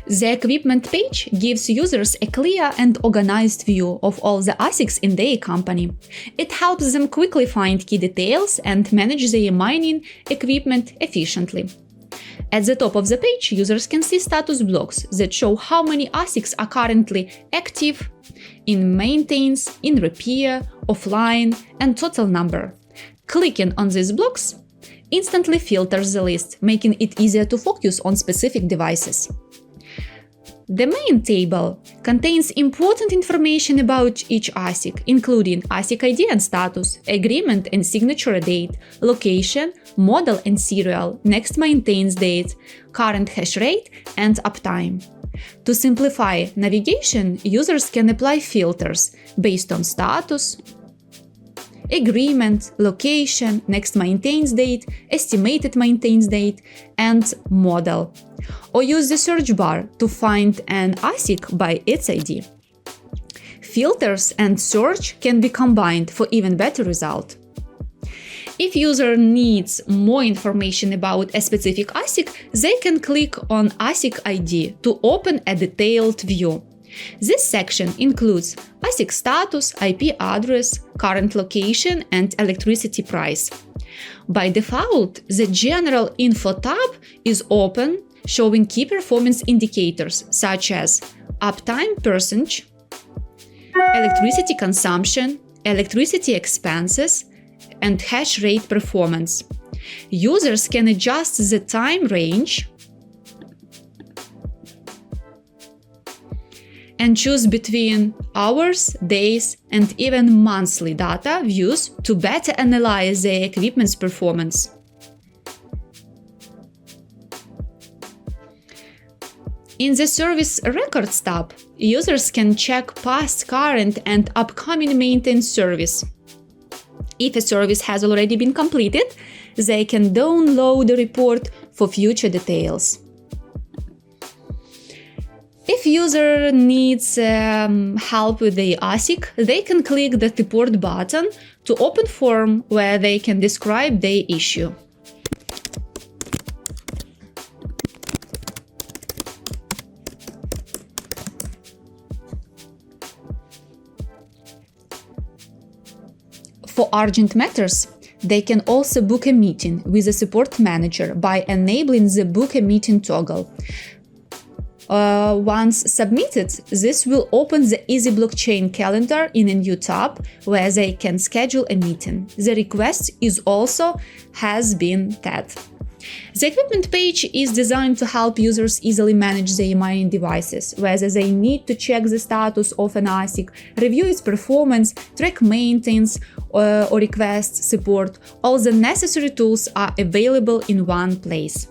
The equipment page gives users a clear and organized view of all the ASICs in their company. It helps them quickly find key details and manage their mining equipment efficiently. At the top of the page, users can see status blocks that show how many ASICs are currently active, in maintenance, in repair, offline, and total number. Clicking on these blocks instantly filters the list, making it easier to focus on specific devices. The main table contains important information about each ASIC, including ASIC ID and status, agreement and signature date, location, model and serial, next maintenance date, current hash rate, and uptime. To simplify navigation, users can apply filters based on status, agreement, location, next maintenance date, estimated maintenance date, and model, or use the search bar to find an ASIC by its ID. Filters and search can be combined for even better result. If user needs more information about a specific ASIC, they can click on ASIC ID to open a detailed view. This section includes ASIC status, IP address, current location, and electricity price. By default, the General Info tab is open, showing key performance indicators such as uptime percentage, electricity consumption, electricity expenses, and hash rate performance. Users can adjust the time range and choose between hours, days, and even monthly data views to better analyze their equipment's performance. In the Service Records tab, users can check past, current, and upcoming maintenance service. If a service has already been completed, they can download the report for future details. If user needs help with the ASIC, they can click the report button to open form where they can describe their issue. For urgent matters, they can also book a meeting with a support manager by enabling the Book a Meeting toggle. Once submitted, this will open the Easy Blockchain calendar in a new tab where they can schedule a meeting. The request has been tagged. The equipment page is designed to help users easily manage their mining devices, whether they need to check the status of an ASIC, review its performance, track maintenance, or request support. All the necessary tools are available in one place.